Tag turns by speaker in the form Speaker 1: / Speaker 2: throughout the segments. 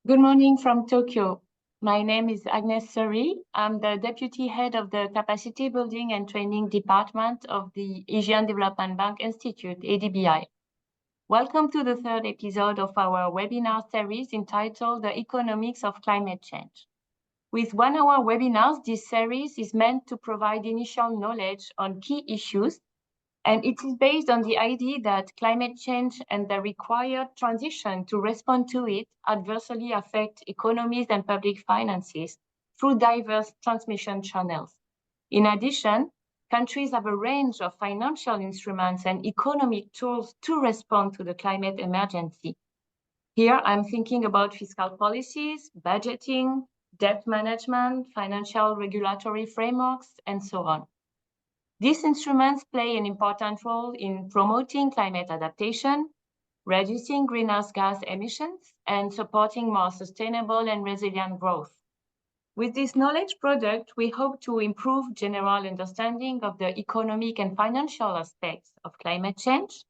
Speaker 1: Good morning from Tokyo. My name is Agnes Suri. I'm the Deputy Head of the Capacity Building and Training Department of the Asian Development Bank Institute, ADBI. Welcome to the third episode of our webinar series entitled The Economics of Climate Change. With 1 hour webinars, this series is meant to provide initial knowledge on key issues, and it is based on the idea that climate change and the required transition to respond to it adversely affect economies and public finances through diverse transmission channels. In addition, countries have a range of financial instruments and economic tools to respond to the climate emergency. Here, I'm thinking about fiscal policies, budgeting, debt management, financial regulatory frameworks, and so on. These instruments play an important role in promoting climate adaptation, reducing greenhouse gas emissions, and supporting more sustainable and resilient growth. With this knowledge product, we hope to improve general understanding of the economic and financial aspects of climate change.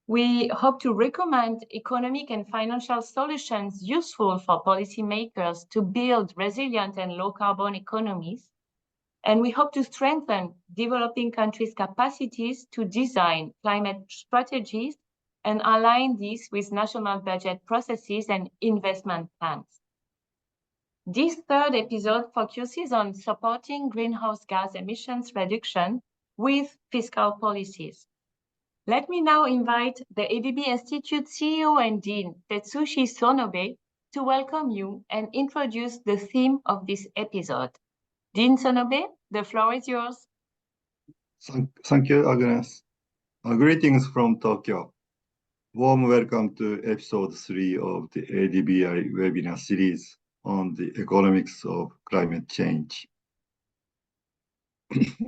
Speaker 1: We hope to recommend economic and financial solutions useful for policymakers to build resilient and low-carbon economies. And we hope to strengthen developing countries' capacities to design climate strategies and align these with national budget processes and investment plans. This third episode focuses on supporting greenhouse gas emissions reduction with fiscal policies. Let me now invite the ADB Institute CEO and Dean, Tetsushi Sonobe, to welcome you and introduce the theme of this episode. Dean Sonobe, the floor is yours.
Speaker 2: Thank you, Agnes. Greetings from Tokyo. Warm welcome to episode 3 of the ADBI webinar series on the economics of climate change.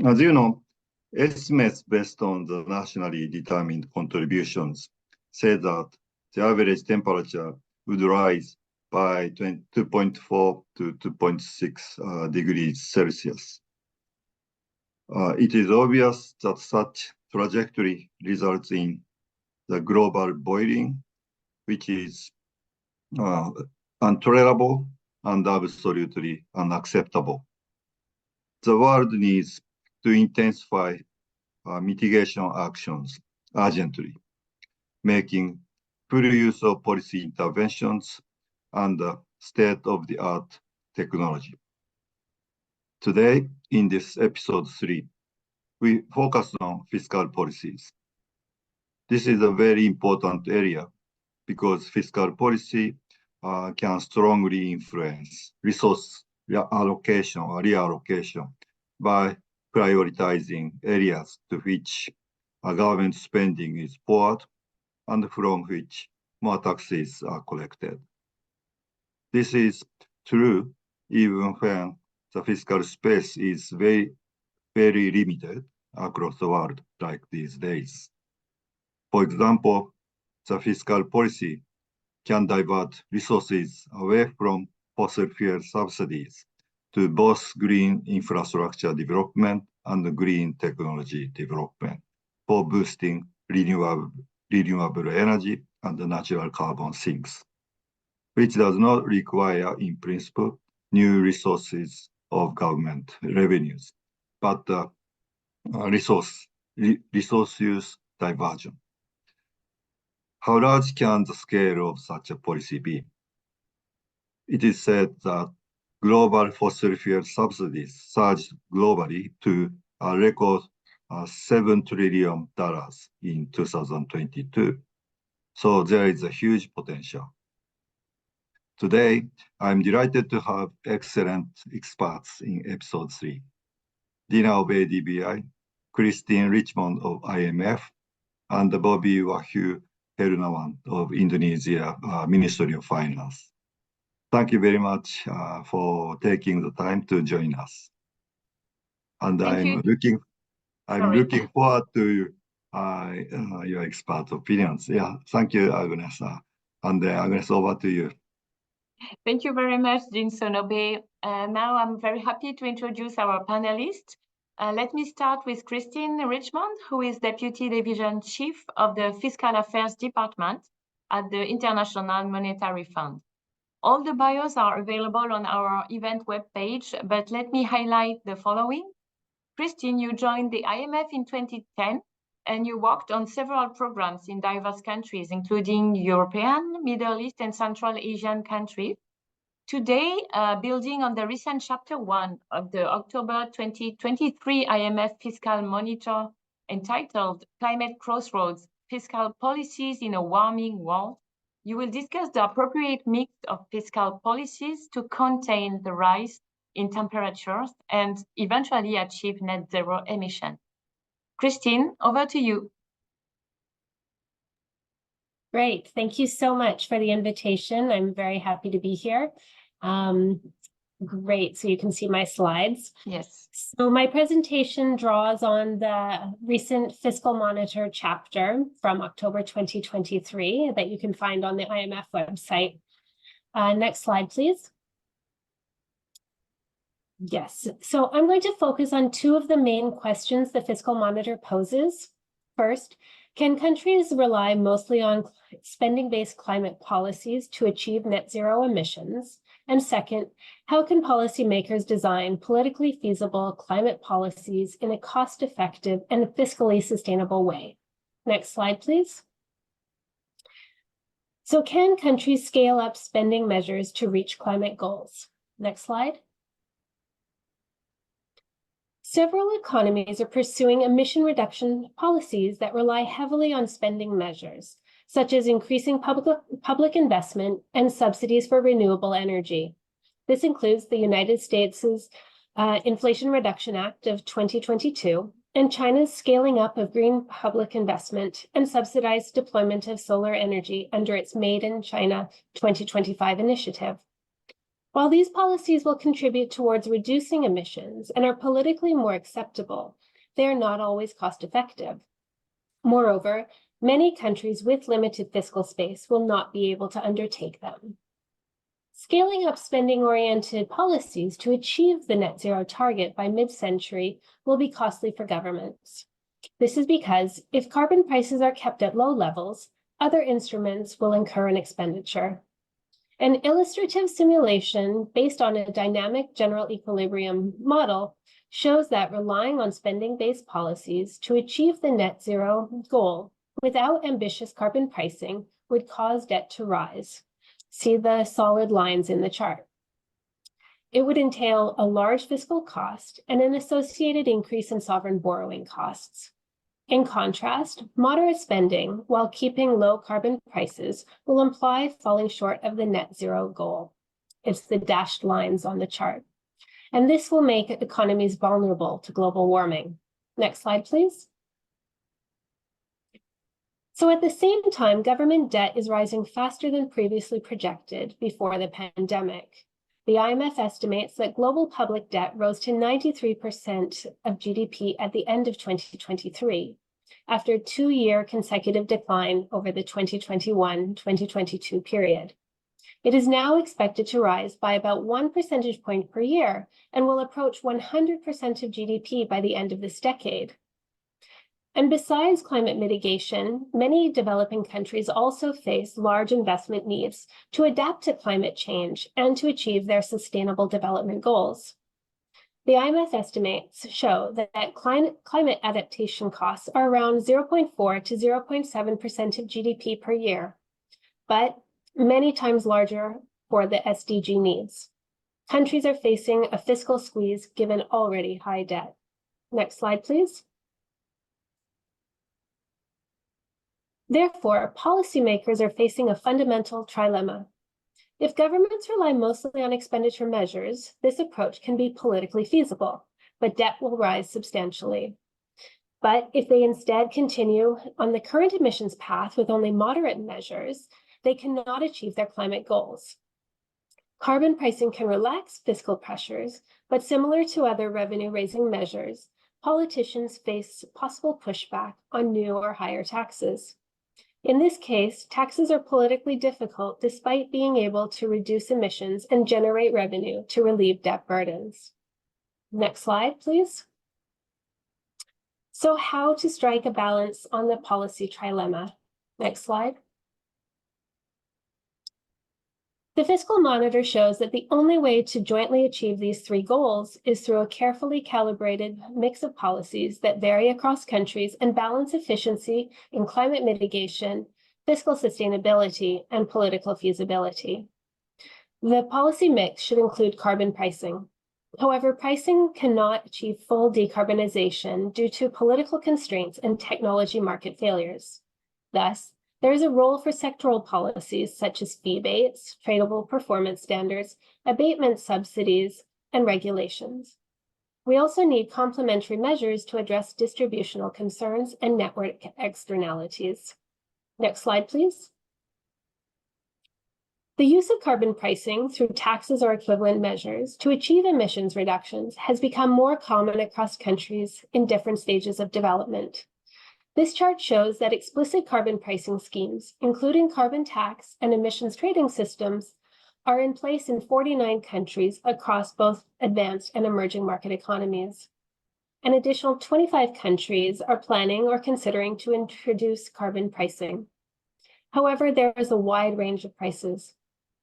Speaker 2: As you know, estimates based on the nationally determined contributions say that the average temperature would rise by 2.4 to 2.6 degrees Celsius. It is obvious that such trajectory results in the global boiling, which is intolerable and absolutely unacceptable. The world needs to intensify mitigation actions urgently, making full use of policy interventions and state-of-the-art technology. Today, in this episode 3, we focus on fiscal policies. This is a very important area because fiscal policy can strongly influence resource allocation or reallocation by prioritizing areas to which government spending is poured and from which more taxes are collected. This is true even when the fiscal space is very limited across the world, like these days. For example, the fiscal policy can divert resources away from fossil fuel subsidies to both green infrastructure development and green technology development for boosting renewable energy and natural carbon sinks, which does not require, in principle, new resources of government revenues, but resource use diversion. How large can the scale of such a policy be? It is said that global fossil fuel subsidies surged globally to a record $7 trillion in 2022. So there is a huge potential. Today, I'm delighted to have excellent experts in episode 3. Dina of ADBI, Christine Richmond of IMF, and Bobby Wahyu Hernawan of Indonesia Ministry of Finance. Thank you very much for taking the time to join us. And I'm looking forward to your expert opinions. Yeah, thank you, Agnes. And Agnes, over to you.
Speaker 1: Thank you very much, Dean Sonobe. Now I'm very happy to introduce our panelists. Let me start with Christine Richmond, who is Deputy Division Chief of the Fiscal Affairs Department at the International Monetary Fund. All the bios are available on our event webpage, but let me highlight the following. Christine, you joined the IMF in 2010, and you worked on several programs in diverse countries, including European, Middle East, and Central Asian countries. Today, building on the recent Chapter 1 of the October 2023 IMF Fiscal Monitor entitled Climate Crossroads, Fiscal Policies in a Warming World, you will discuss the appropriate mix of fiscal policies to contain the rise in temperatures and eventually achieve net zero emission. Christine, over to you.
Speaker 3: Great. Thank you so much for the invitation. I'm very happy to be here. Great. So you can see my slides.
Speaker 1: Yes.
Speaker 3: So my presentation draws on the recent Fiscal Monitor chapter from October 2023 that you can find on the IMF website. Next slide, please. Yes. So I'm going to focus on two of the main questions the Fiscal Monitor poses. First, can countries rely mostly on spending-based climate policies to achieve net zero emissions? And second, how can policymakers design politically feasible climate policies in a cost-effective and fiscally sustainable way? Next slide, please. So can countries scale up spending measures to reach climate goals? Next slide. Several economies are pursuing emission reduction policies that rely heavily on spending measures, such as increasing public investment and subsidies for renewable energy. This includes the United States' Inflation Reduction Act of 2022 and China's scaling up of green public investment and subsidized deployment of solar energy under its Made in China 2025 initiative. While these policies will contribute towards reducing emissions and are politically more acceptable, they are not always cost-effective. Moreover, many countries with limited fiscal space will not be able to undertake them. Scaling up spending-oriented policies to achieve the net zero target by mid-century will be costly for governments. This is because if carbon prices are kept at low levels, other instruments will incur an expenditure. An illustrative simulation based on a dynamic general equilibrium model shows that relying on spending-based policies to achieve the net zero goal without ambitious carbon pricing would cause debt to rise. See the solid lines in the chart. It would entail a large fiscal cost and an associated increase in sovereign borrowing costs. In contrast, moderate spending while keeping low carbon prices will imply falling short of the net zero goal. It's the dashed lines on the chart. And this will make economies vulnerable to global warming. Next slide, please. So at the same time, government debt is rising faster than previously projected before the pandemic. The IMF estimates that global public debt rose to 93% of GDP at the end of 2023, after a 2-year consecutive decline over the 2021-2022 period. It is now expected to rise by about 1 percentage point per year and will approach 100% of GDP by the end of this decade. And besides climate mitigation, many developing countries also face large investment needs to adapt to climate change and to achieve their sustainable development goals. The IMF estimates show that climate adaptation costs are around 0.4 to 0.7% of GDP per year, but many times larger for the SDG needs. Countries are facing a fiscal squeeze given already high debt. Next slide, please. Therefore, policymakers are facing a fundamental trilemma. If governments rely mostly on expenditure measures, this approach can be politically feasible, but debt will rise substantially. But if they instead continue on the current emissions path with only moderate measures, they cannot achieve their climate goals. Carbon pricing can relax fiscal pressures, but similar to other revenue-raising measures, politicians face possible pushback on new or higher taxes. In this case, taxes are politically difficult despite being able to reduce emissions and generate revenue to relieve debt burdens. Next slide, please. So how to strike a balance on the policy trilemma? Next slide. The fiscal monitor shows that the only way to jointly achieve these three goals is through a carefully calibrated mix of policies that vary across countries and balance efficiency in climate mitigation, fiscal sustainability, and political feasibility. The policy mix should include carbon pricing. However, pricing cannot achieve full decarbonization due to political constraints and technology market failures. Thus, there is a role for sectoral policies such as fee-based, tradable performance standards, abatement subsidies, and regulations. We also need complementary measures to address distributional concerns and network externalities. Next slide, please. The use of carbon pricing through taxes or equivalent measures to achieve emissions reductions has become more common across countries in different stages of development. This chart shows that explicit carbon pricing schemes, including carbon tax and emissions trading systems, are in place in 49 countries across both advanced and emerging market economies. An additional 25 countries are planning or considering to introduce carbon pricing. However, there is a wide range of prices.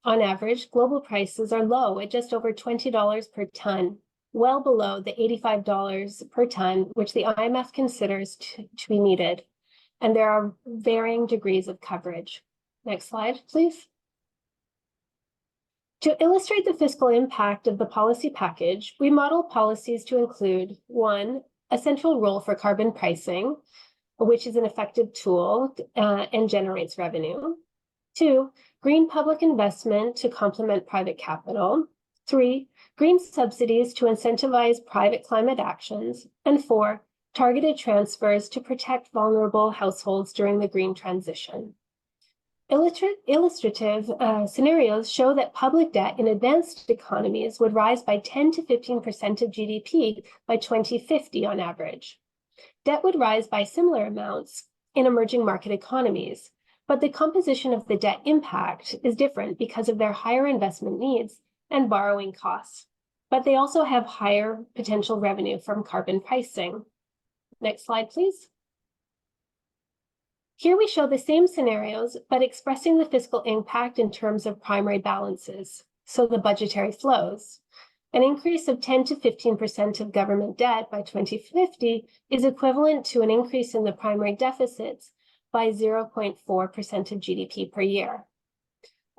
Speaker 3: On average, global prices are low at just over $20 per ton, well below the $85 per ton, which the IMF considers to be needed. And there are varying degrees of coverage. Next slide, please. To illustrate the fiscal impact of the policy package, we model policies to include 1, a central role for carbon pricing, which is an effective tool and generates revenue. 2, green public investment to complement private capital. 3, green subsidies to incentivize private climate actions. And 4, targeted transfers to protect vulnerable households during the green transition. Illustrative scenarios show that public debt in advanced economies would rise by 10 to 15% of GDP by 2050 on average. Debt would rise by similar amounts in emerging market economies, but the composition of the debt impact is different because of their higher investment needs and borrowing costs. But they also have higher potential revenue from carbon pricing. Next slide, please. Here we show the same scenarios, but expressing the fiscal impact in terms of primary balances, so the budgetary flows. An increase of 10 to 15% of government debt by 2050 is equivalent to an increase in the primary deficits by 0.4% of GDP per year.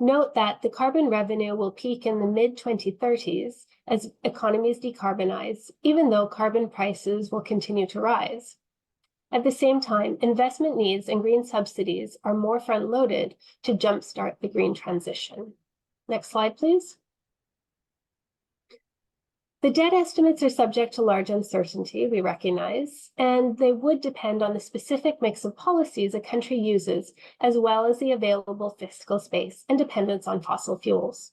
Speaker 3: Note that the carbon revenue will peak in the mid-2030s as economies decarbonize, even though carbon prices will continue to rise. At the same time, investment needs and green subsidies are more front-loaded to jumpstart the green transition. Next slide, please. The debt estimates are subject to large uncertainty, we recognize, and they would depend on the specific mix of policies a country uses, as well as the available fiscal space and dependence on fossil fuels.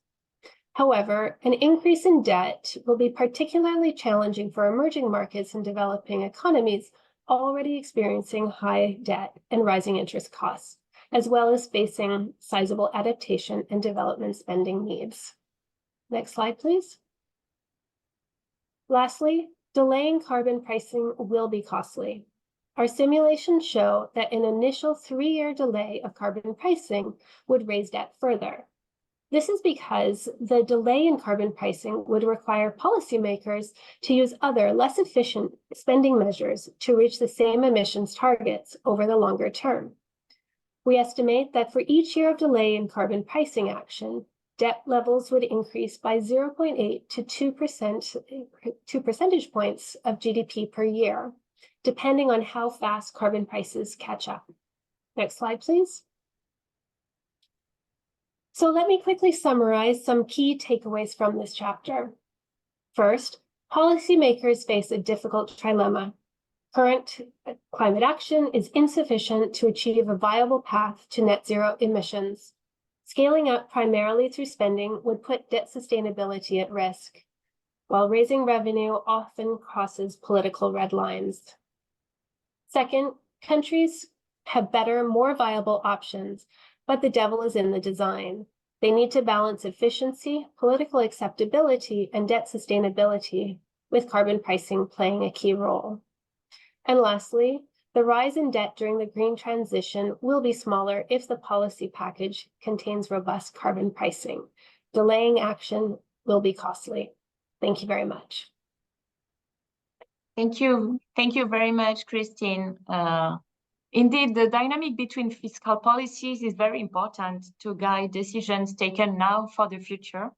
Speaker 3: However, an increase in debt will be particularly challenging for emerging markets and developing economies already experiencing high debt and rising interest costs, as well as facing sizable adaptation and development spending needs. Next slide, please. Lastly, delaying carbon pricing will be costly. Our simulations show that an initial 3-year delay of carbon pricing would raise debt further. This is because the delay in carbon pricing would require policymakers to use other, less efficient spending measures to reach the same emissions targets over the longer term. We estimate that for each year of delay in carbon pricing action, debt levels would increase by 0.8 to 2 percentage points of GDP per year, depending on how fast carbon prices catch up. Next slide, please. So let me quickly summarize some key takeaways from this chapter. First, policymakers face a difficult trilemma. Current climate action is insufficient to achieve a viable path to net zero emissions. Scaling up primarily through spending would put debt sustainability at risk, while raising revenue often crosses political red lines. Second, countries have better, more viable options, but the devil is in the design. They need to balance efficiency, political acceptability, and debt sustainability, with carbon pricing playing a key role. And lastly, the rise in debt during the green transition will be smaller if the policy package contains robust carbon pricing, Delaying action will be costly. Thank you very much.
Speaker 1: Thank you. Thank you very much, Christine. Indeed, the dynamic between fiscal policies is very important to guide decisions taken now for the future.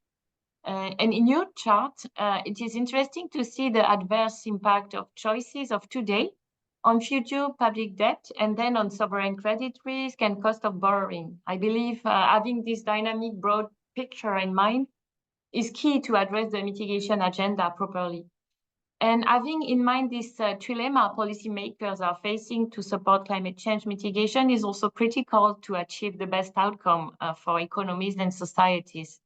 Speaker 1: And in your chart, it is interesting to see the adverse impact of choices of today on future public debt and then on sovereign credit risk and cost of borrowing. I believe having this dynamic broad picture in mind is key to address the mitigation agenda properly. And having in mind this trilemma policymakers are facing to support climate change mitigation is also critical to achieve the best outcome for economies and societies.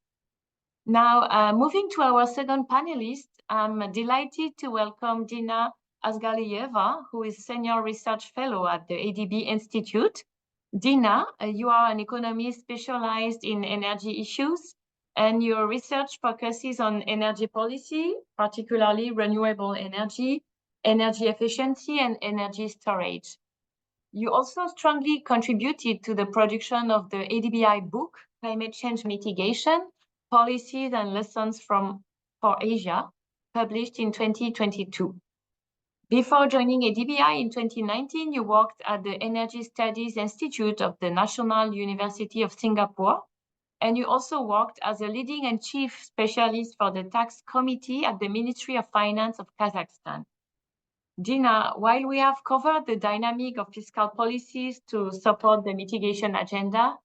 Speaker 1: Now, moving to our second panelist, I'm delighted to welcome Dina Asgaliyeva, who is Senior Research Fellow at the ADB Institute. Dina, you are an economist specialized in energy issues, and your research focuses on energy policy, particularly renewable energy, energy efficiency, and energy storage. You also strongly contributed to the production of the ADBI book, Climate Change Mitigation, Policies and Lessons for Asia, published in 2022. Before joining ADBI in 2019, you worked at the Energy Studies Institute of the National University of Singapore, and you also worked as a leading and chief specialist for the tax committee at the Ministry of Finance of Kazakhstan. Dina, while we have covered the dynamic of fiscal policies to support the mitigation agenda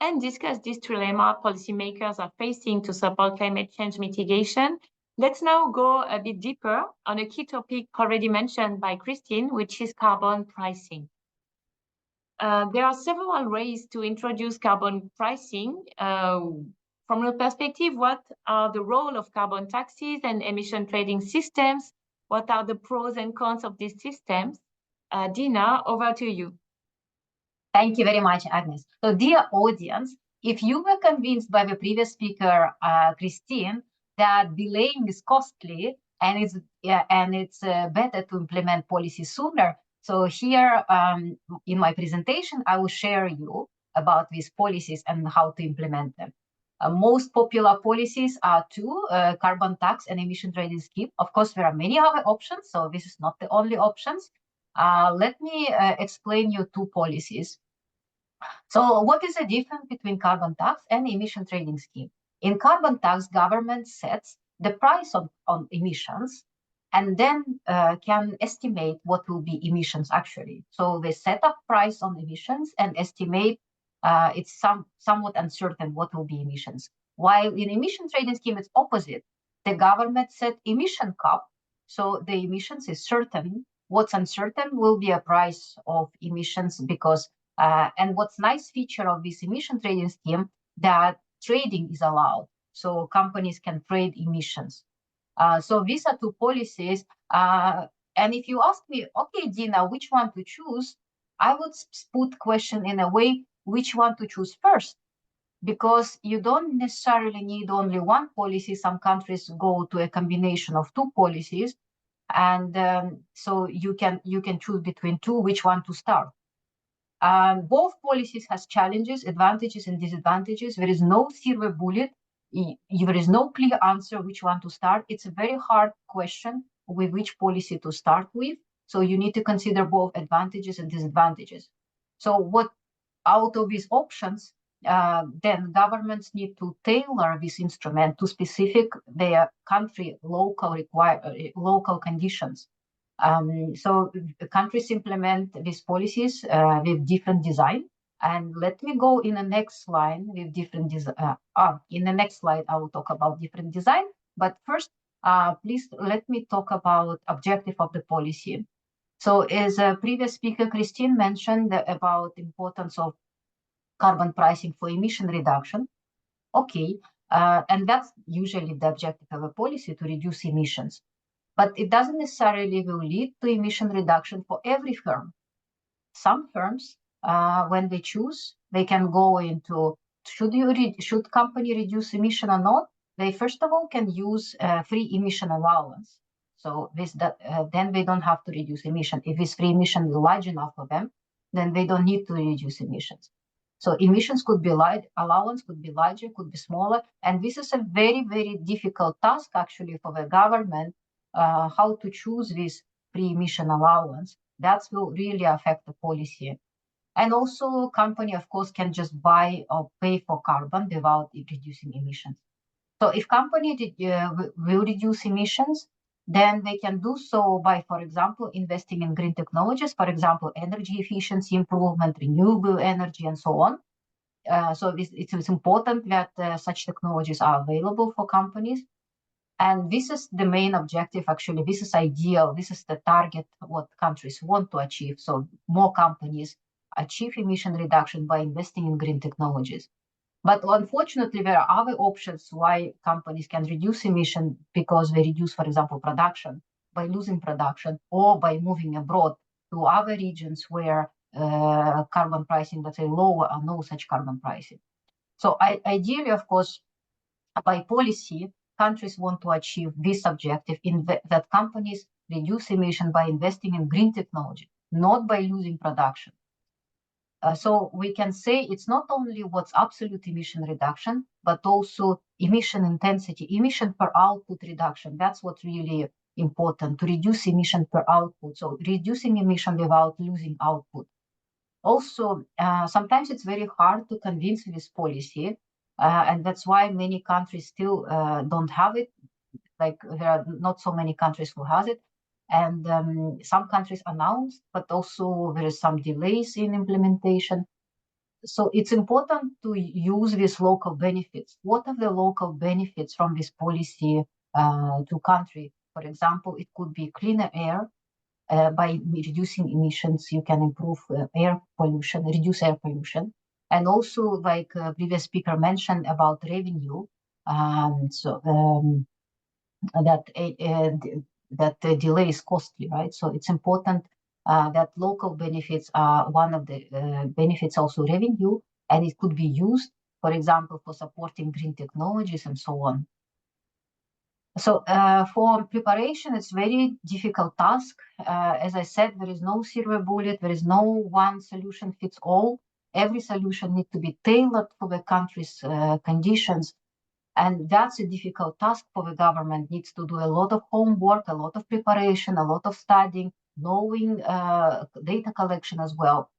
Speaker 1: and discussed this trilemma policymakers are facing to support climate change mitigation, let's now go a bit deeper on a key topic already mentioned by Christine, which is carbon pricing. There are several ways to introduce carbon pricing. From your perspective, what are the role of carbon taxes and emission trading systems? What are the pros and cons of these systems? Dina, over to you.
Speaker 4: Thank you very much, Agnes. So, dear audience, if you were convinced by the previous speaker, Christine, that delaying is costly and it's better to implement policy sooner, so here in my presentation, I will share you about these policies and how to implement them. Most popular policies are two, carbon tax and emission trading scheme. Of course, there are many other options, so this is not the only options. Let me explain you two policies. So what is the difference between carbon tax and emission trading scheme? In carbon tax, government sets the price on emissions and then can estimate what will be emissions actually. So they set up price on emissions and estimate it's somewhat uncertain what will be emissions. While in emission trading scheme, it's opposite. The government set emission cap, so the emissions is certain. What's uncertain will be a price of emissions because, and what's nice feature of this emission trading scheme, that trading is allowed. So companies can trade emissions. So these are two policies. And if you ask me, okay, Dina, which one to choose? I would put question in a way, which one to choose first? Because you don't necessarily need only one policy. Some countries go to a combination of two policies. And so you can choose between two, which one to start. Both policies has challenges, advantages and disadvantages. There is no silver bullet. There is no clear answer which one to start. It's a very hard question with which policy to start with. So you need to consider both advantages and disadvantages. So what out of these options, then governments need to tailor this instrument to specific their country local conditions. So the countries implement these policies with different design. And let me go in the next slide with different design. In the next slide, I will talk about different design. But first, please let me talk about objective of the policy. So as a previous speaker, Christine mentioned about the importance of carbon pricing for emission reduction. Okay, and that's usually the objective of a policy, to reduce emissions. But it doesn't necessarily will lead to emission reduction for every firm. Some firms, when they choose, they can go into should company reduce emission or not. They first of all can use free emission allowance. So then they don't have to reduce emission. If this free emission is large enough for them, then they don't need to reduce emissions. So emissions could be large, allowance could be larger, could be smaller. And this is a very, very difficult task actually for the government, how to choose this pre-emission allowance. That will really affect the policy. And also company, of course, can just buy or pay for carbon without reducing emissions. So if company will reduce emissions, then they can do so by, for example, investing in green technologies, for example, energy efficiency improvement, renewable energy, and so on. So it's important that such technologies are available for companies. And this is the main objective, actually. This is ideal. This is the target, what countries want to achieve. So more companies achieve emission reduction by investing in green technologies. But unfortunately, there are other options why companies can reduce emission, because they reduce, for example, production by losing production or by moving abroad to other regions where carbon pricing, let's say, lower or no such carbon pricing. So ideally, of course, by policy, countries want to achieve this objective that companies reduce emission by investing in green technology, not by losing production. So we can say it's not only what's absolute emission reduction, but also emission intensity, emission per output reduction. That's what's really important, to reduce emission per output. So reducing emission without losing output. Also, sometimes it's very hard to convince this policy, and that's why many countries still don't have it. Like there are not so many countries who has it. And some countries announced, but also there is some delays in implementation. So it's important to use these local benefits. What are the local benefits from this policy to country? For example, it could be cleaner air. By reducing emissions, you can improve air pollution, reduce air pollution. And also, like previous speaker mentioned about revenue, that the delay is costly, right? So it's important that local benefits are one of the benefits, also revenue, and it could be used, for example, for supporting green technologies and so on. So for preparation, it's very difficult task. As I said, there is no silver bullet. There is no one solution fits all. Every solution needs to be tailored for the country's conditions. And that's a difficult task for the government. Needs to do a lot of homework, a lot of preparation, a lot of studying, knowing data collection as well.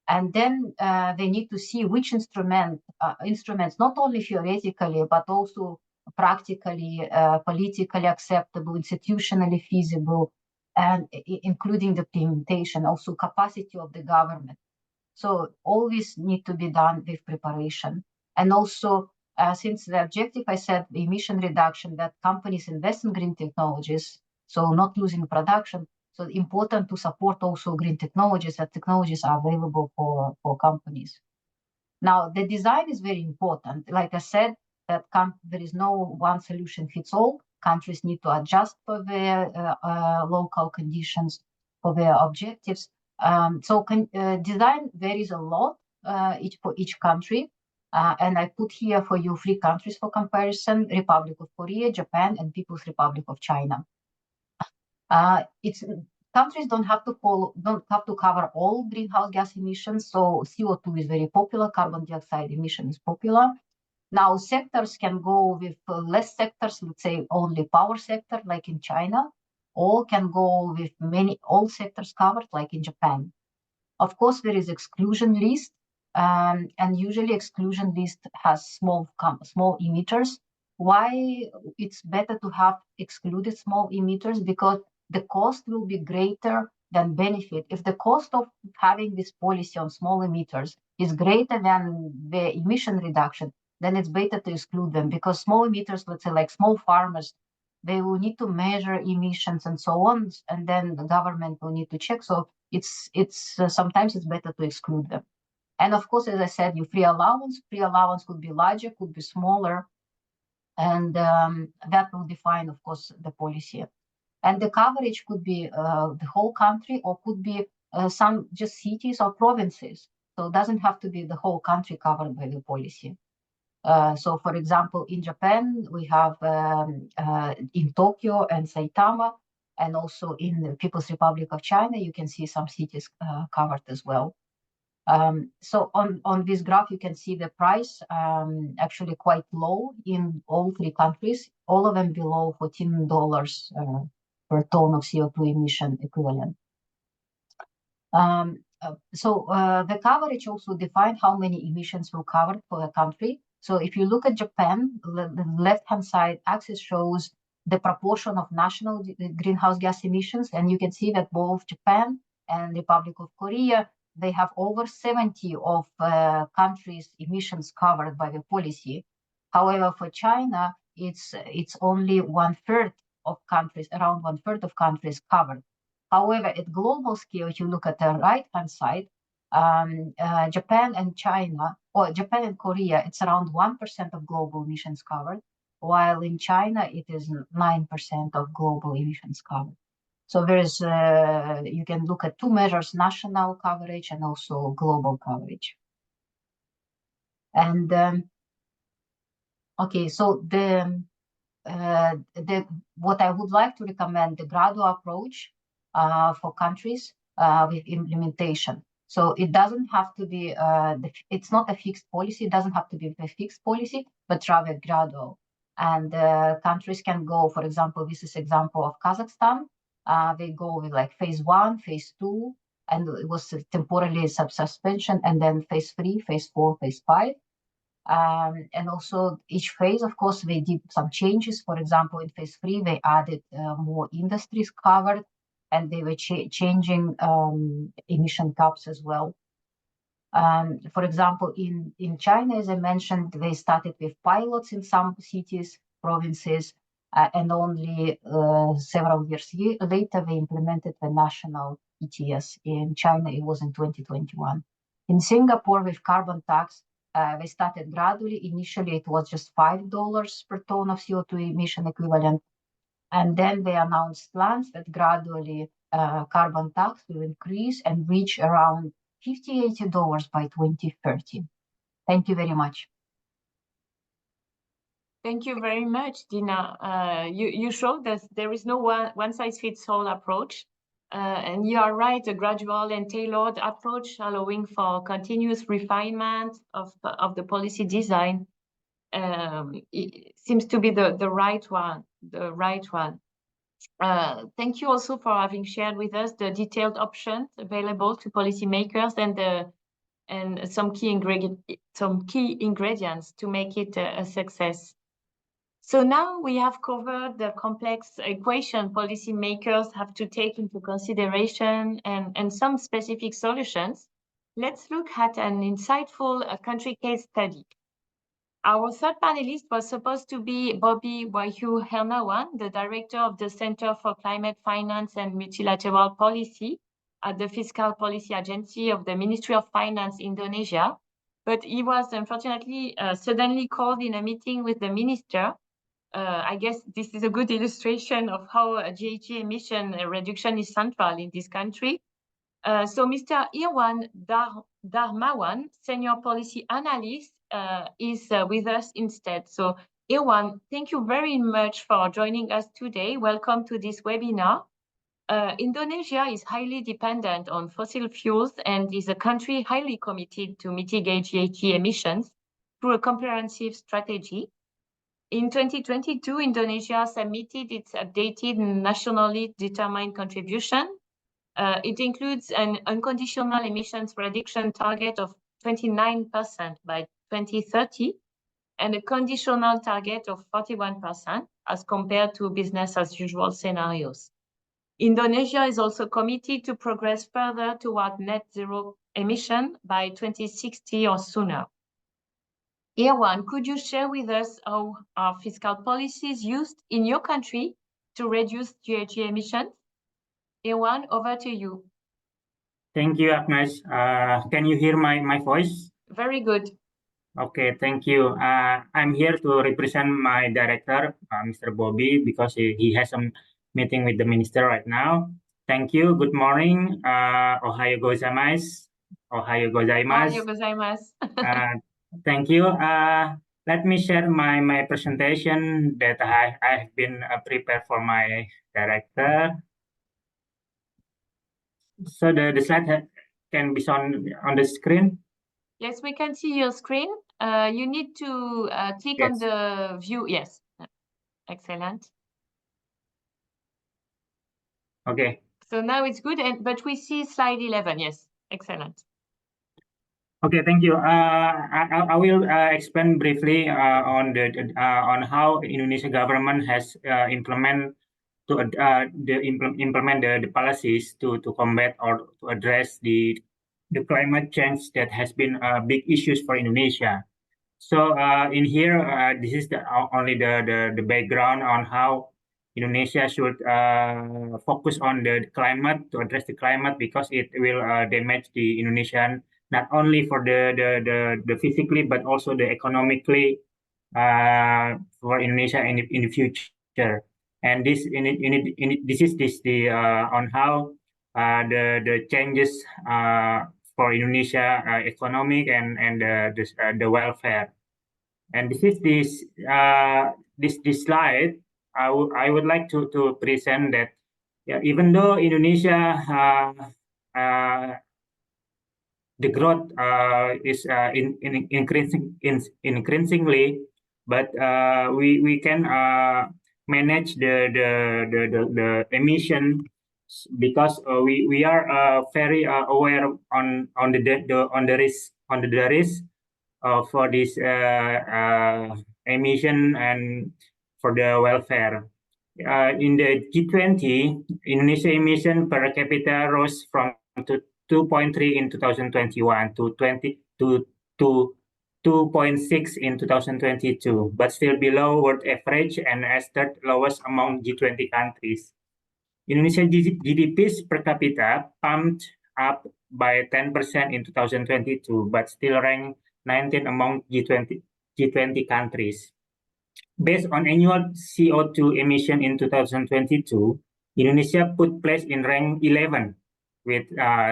Speaker 4: And then they need to see which instruments, not only theoretically, but also practically, politically acceptable, institutionally feasible, and including the implementation, also capacity of the government. So all this need to be done with preparation. And also, since the objective, I said, the emission reduction, that companies invest in green technologies, so not losing production. So important to support also green technologies, that technologies are available for companies. Now, the design is very important. Like I said, that there is no one solution fits all. Countries need to adjust for their local conditions, for their objectives. So design varies a lot for each country. And I put here for you 3 countries for comparison: Republic of Korea, Japan, and People's Republic of China. Countries don't have to cover all greenhouse gas emissions. So CO2 is very popular, carbon dioxide emission is popular. Now sectors can go with less sectors, let's say only power sector, like in China, or can go with all sectors covered, like in Japan. Of course, there is exclusion list, and usually exclusion list has small emitters. Why it's better to have excluded small emitters? Because the cost will be greater than benefit. If the cost of having this policy on small emitters is greater than the emission reduction, then it's better to exclude them, because small emitters, let's say like small farmers, they will need to measure emissions and so on, and then the government will need to check. So sometimes it's better to exclude them. And of course, as I said, free allowance could be larger, could be smaller, and that will define, of course, the policy. And the coverage could be the whole country, or could be some just cities or provinces. So it doesn't have to be the whole country covered by the policy. So, for example, in Japan, we have in Tokyo and Saitama, and also in the People's Republic of China, you can see some cities covered as well. So on this graph, you can see the price actually quite low in all three countries, all of them below $14 per ton of CO2 emission equivalent. The coverage also defined how many emissions were covered for a country. So if you look at Japan, the left-hand side axis shows the proportion of national greenhouse gas emissions, and you can see that both Japan and Republic of Korea, they have over 70 of countries' emissions covered by the policy. However, for China, it's only one-third of countries, around one-third of countries covered. However, at global scale, if you look at the right-hand side, Japan and China, or Japan and Korea, it's around 1% of global emissions covered, while in China, it is 9% of global emissions covered. So there's, you can look at two measures, national coverage and also global coverage. And, okay, so what I would like to recommend, the gradual approach for countries with implementation. So it doesn't have to be, it's not a fixed policy, it doesn't have to be a fixed policy, but rather gradual. And countries can go, for example, this is example of Kazakhstan. They go with like phase 1, phase 2, and it was temporarily suspension, and then phase 3, phase 4, phase 5. And also each phase, of course, they did some changes. For example, in phase 3, they added more industries covered, and they were changing emission caps as well. For example, in China, as I mentioned, they started with pilots in some cities, provinces, and only several years later, they implemented the national ETS. In China, it was in 2021. In Singapore, with carbon tax, they started gradually. Initially, it was just $5 per ton of CO2 emission equivalent. And then they announced plans that gradually carbon tax will increase and reach around $50–$80 by 2030. Thank you very much.
Speaker 1: Thank you very much, Dina. You showed that there is no one-size-fits-all approach. And you are right, a gradual and tailored approach allowing for continuous refinement of the policy design it seems to be the right one. Thank you also for having shared with us the detailed options available to policymakers and some key ingredients to make it a success. So now we have covered the complex equation policymakers have to take into consideration and some specific solutions. Let's look at an insightful country case study. Our third panelist was supposed to be Bobby Wahyu Hernawan, the director of the Center for Climate Finance and Multilateral Policy at the Fiscal Policy Agency of the Ministry of Finance, Indonesia. But he was unfortunately suddenly called in a meeting with the minister. I guess this is a good illustration of how GHG emission reduction is central in this country. So Mr. Irwan Darmawan, Senior Policy Analyst, is with us instead. So Irwan, thank you very much for joining us today. Welcome to this webinar. Indonesia is highly dependent on fossil fuels and is a country highly committed to mitigate GHG emissions through a comprehensive strategy. In 2022, Indonesia submitted its updated nationally determined contribution. It includes an unconditional emissions reduction target of 29% by 2030 and a conditional target of 41% as compared to business as usual scenarios. Indonesia is also committed to progress further toward net zero emission by 2060 or sooner. Irwan, could you share with us how are fiscal policies used in your country to reduce GHG emissions? Irwan, over to you.
Speaker 5: Thank you, Agnes. Can you hear my voice?
Speaker 1: Very good.
Speaker 5: Okay, thank you. I'm here to represent my director, Mr. Bobby, because he has some meeting with the minister right now. Thank you. Good morning. Ohayo gozaimasu. Ohayo gozaimasu.
Speaker 1: Ohayo gozaimasu.
Speaker 5: Thank you. Let me share my presentation that I've been prepared for my director. So the slide can be shown on the screen?
Speaker 1: Yes, we can see your screen. You need to click on
Speaker 5: Yes.
Speaker 1: the view. Yes, excellent.
Speaker 5: Okay.
Speaker 1: So now it's good, but we see slide 11. Yes, excellent.
Speaker 5: Okay, thank you. I will explain briefly on on how Indonesia government has implement the policies to combat or to address the climate change that has been big issues for Indonesia. So in here, this is only the background on how Indonesia should focus on the climate to address the climate, because it will damage the Indonesian not only for the physically but also the economically for Indonesia in the future. And this this the on how the changes for Indonesia economic and the welfare. And this is this slide. I would like to present that, yeah, even though Indonesia the growth is increasingly, but we can manage the emission, because we are very aware on the risk for this emission and for the welfare. In the G20, Indonesia emission per capita rose from 2.3 in 2021 to 2.6 in 2022, but still below world average and as third lowest among G20 countries. Indonesia GDP per capita pumped up by 10% in 2022, but still ranked 19 among G20 countries. Based on annual CO2 emission in 2022, Indonesia put place in rank 11 with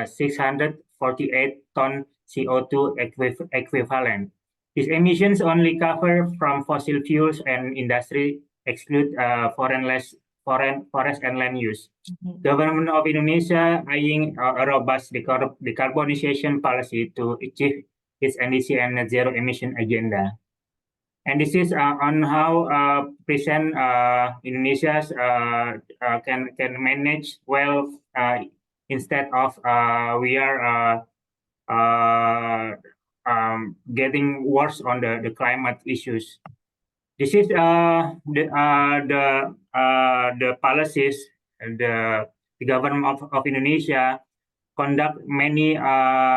Speaker 5: 648 ton CO2 equivalent. These emissions only cover from fossil fuels and industry, exclude forest and land use. Government of Indonesia eyeing a robust decarbonization policy to achieve its NDC and net zero emission agenda. And this is on how present Indonesia's can manage well instead of we are getting worse on the climate issues. This is the policies the government of Indonesia conduct many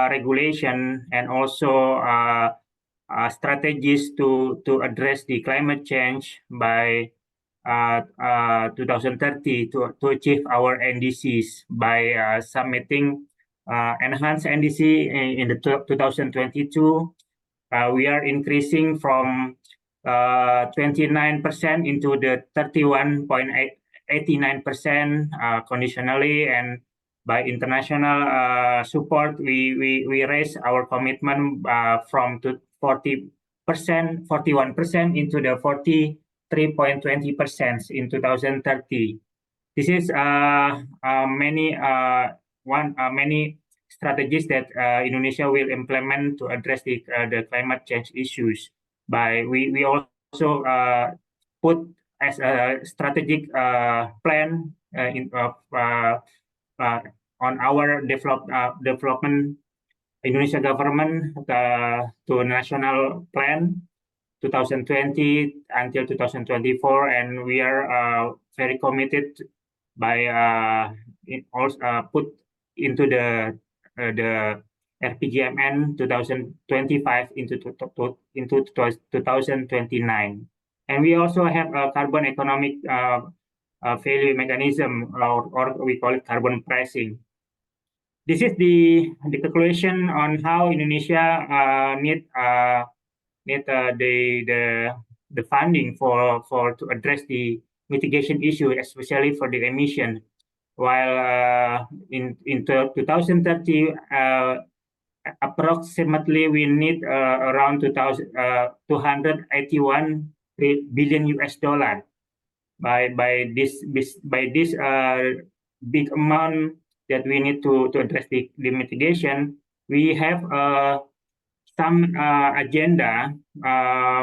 Speaker 5: regulation and also strategies to address the climate change by 2030 to achieve our NDCs by submitting enhanced NDC in the 2022. We are increasing from 29% into the 31.89% conditionally, and by international support, we raise our commitment from 41% into the 43.20% in 2030. This is many strategies that Indonesia will implement to address the climate change issues. We also put as a strategic plan on our development Indonesia government to national plan 2020 until 2024, and we are very committed by also put into the RPJMN 2025 into 2029, and we also have a carbon economic value mechanism, or we call it carbon pricing. This is the calculation on how Indonesia need the funding for to address the mitigation issue, especially for the emission. While in 2030, approximately we need around 281 billion US dollar. By this big amount that we need to address the mitigation, we have some agenda.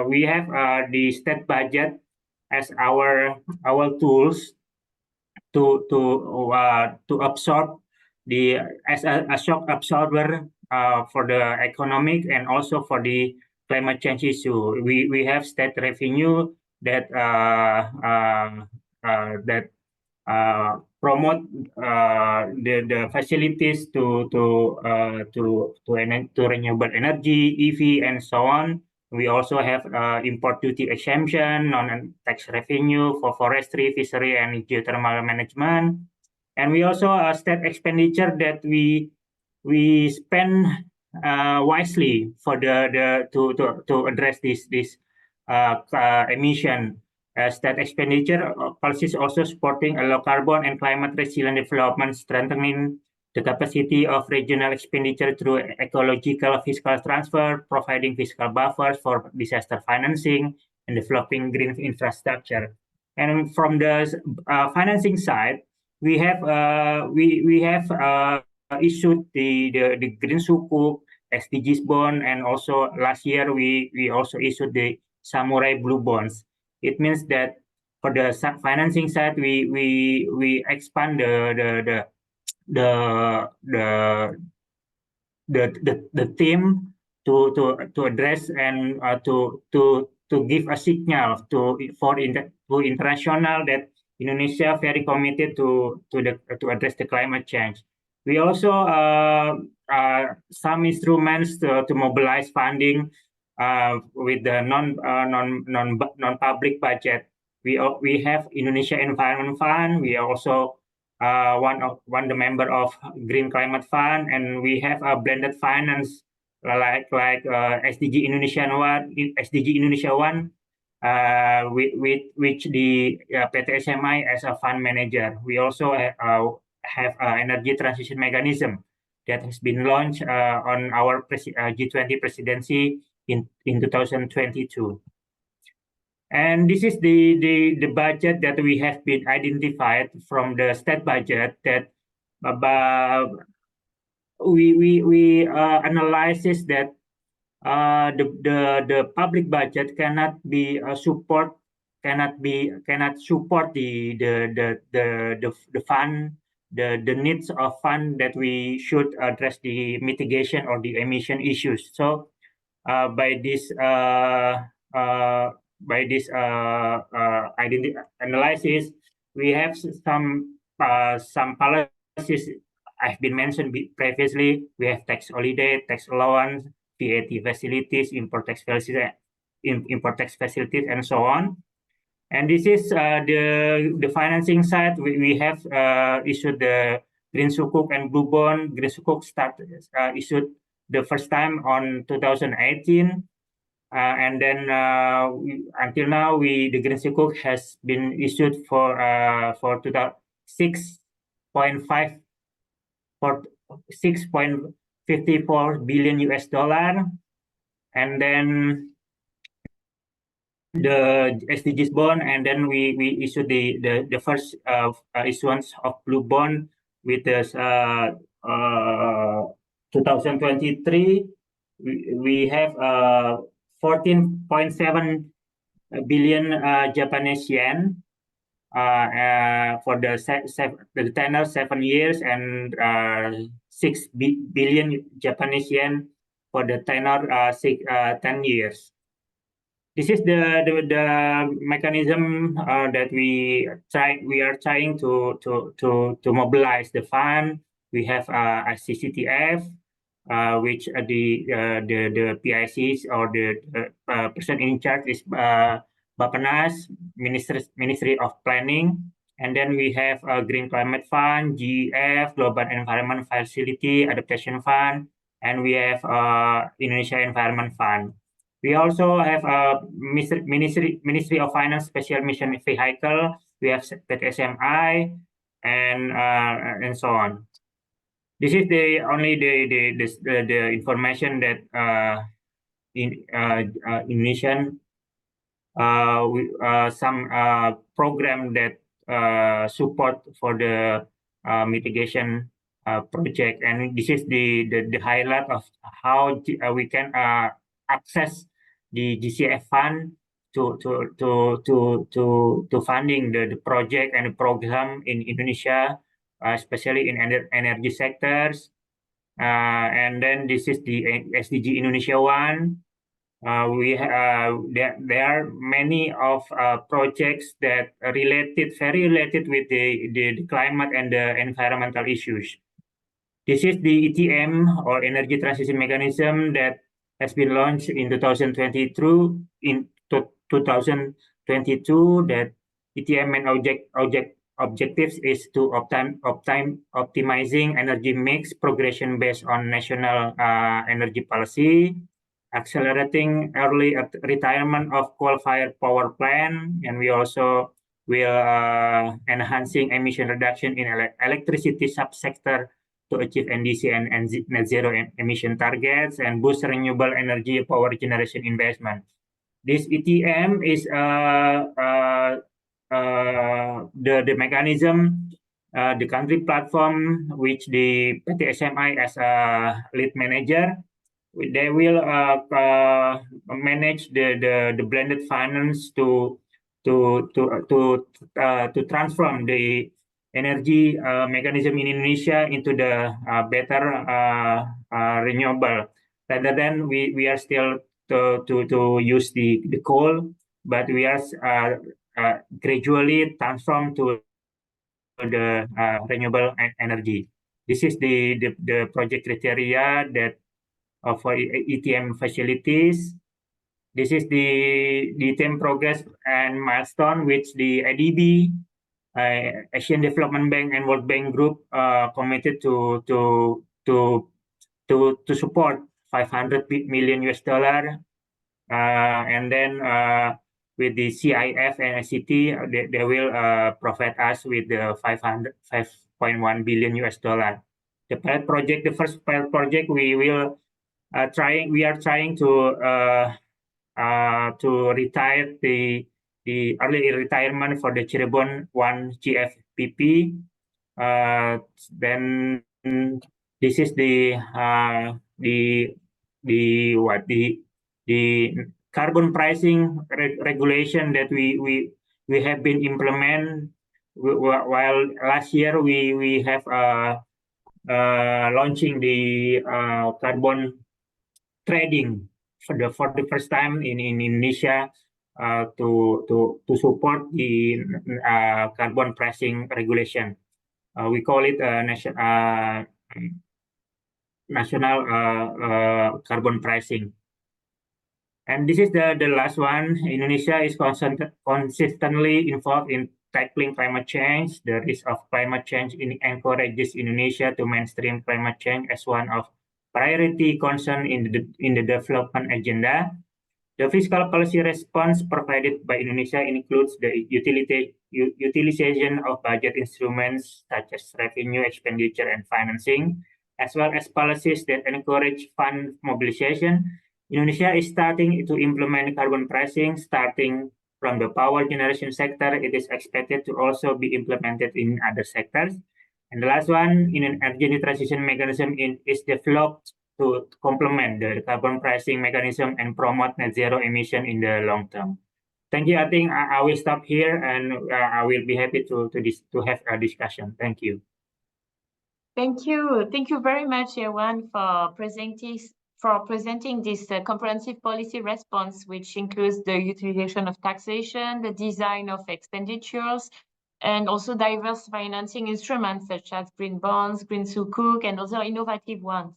Speaker 5: We have the state budget as our tools to absorb the as a shock absorber for the economic and also for the climate change issue. We have state revenue that promote the facilities to renewable energy, EV, and so on. We also have import duty exemption, non-tax revenue for forestry, fishery, and geothermal management. And we also state expenditure that we spend wisely for to address this emission. State expenditure policies also supporting a low carbon and climate resilient development, strengthening the capacity of regional expenditure through ecological fiscal transfer, providing fiscal buffers for disaster financing, and developing green infrastructure. And from the financing side, we have issued the Green Sukuk, SDGs bond, and also last year we also issued the Samurai Blue bonds. It means that for the financing side, we expand the theme to address and to give a signal to international that Indonesia very committed to address the climate change. We also some instruments to mobilize funding with the non-public budget. We have Indonesia Environment Fund. We are also one the member of Green Climate Fund, and we have a blended finance like SDG Indonesia One, with which the PT SMI as a fund manager. We also have an energy transition mechanism that has been launched on our G20 presidency in 2022. And this is the budget that we have been identified from the state budget that we analysis that the public budget cannot support the fund, the needs of fund that we should address the mitigation or the emission issues. So by this analysis, we have some policies I've been mentioned previously. We have tax holiday, tax allowance, VAT facilities, import tax facilities, and so on. And this is the financing side. We have issued the Green Sukuk and Blue Bond. Green Sukuk issued the first time on 2018. And then until now, the Green Sukuk has been issued for 6.54 billion US dollar, and then the SDGs bond, and then we issued the first issuance of Blue Bond with this 2023. We have 14.7 billion Japanese yen for the tenor 7 years, and 6 billion Japanese yen for the tenor 10 years. This is the mechanism that we are trying to mobilize the fund. We have a CCTF, which the PICs or the person in charge is Bappenas, Ministry of Planning. And then we have a Green Climate Fund, GEF, Global Environment Facility, Adaptation Fund, and we have Indonesia Environment Fund. We also have a Ministry of Finance Special Mission Vehicle. We have PT SMI, and so on. This is the information that Indonesian some program that support for the mitigation project. And this is the highlight of how we can access the GCF fund to funding the project and the program in Indonesia, especially in energy sectors. And then this is the SDG Indonesia 1. There are many of projects that are very related with the climate and the environmental issues. This is the ETM, or Energy Transition Mechanism, that has been launched in 2022. That ETM main objectives is to optimizing energy mix progression based on national energy policy, accelerating early retirement of coal-fired power plant, and we also will enhancing emission reduction in electricity subsector to achieve NDC and net zero emission targets, and boost renewable energy power generation investment. This ETM is the mechanism, the country platform, which the PT SMI as a lead manager. They will manage the blended finance to transform the energy mechanism in Indonesia into the better renewable, rather than we are still to use the coal, but we are gradually transform to the renewable energy. This is the project criteria that for ETM facilities. This is the ETM progress and milestone which the ADB, Asian Development Bank, and World Bank Group committed to support $500 million, and then with the CIF and ICT, they will provide us with the $5.1 billion. The pilot project, the first pilot project, we are trying to retire the early retirement for the Cirebon 1 GFPP. Then this is the carbon pricing regulation that we have been implement. While last year we have launching the carbon trading for the first time in Indonesia to support the carbon pricing regulation. We call it national carbon pricing. And this is the last one. Indonesia is consistently involved in tackling climate change. The risk of climate change encourages Indonesia to mainstream climate change as one of priority concern in the development agenda. The fiscal policy response provided by Indonesia includes the utilization of budget instruments such as revenue, expenditure, and financing, as well as policies that encourage fund mobilization. Indonesia is starting to implement carbon pricing, starting from the power generation sector. It is expected to also be implemented in other sectors. And the last one, in an energy transition mechanism is developed to complement the carbon pricing mechanism and promote net zero emission in the long term. Thank you. I think I will stop here, and I will be happy to have a discussion. Thank you.
Speaker 1: Thank you. Thank you very much, Irwan, for presenting this comprehensive policy response, which includes the utilization of taxation, the design of expenditures, and also diverse financing instruments such as green bonds, green sukuk, and other innovative ones.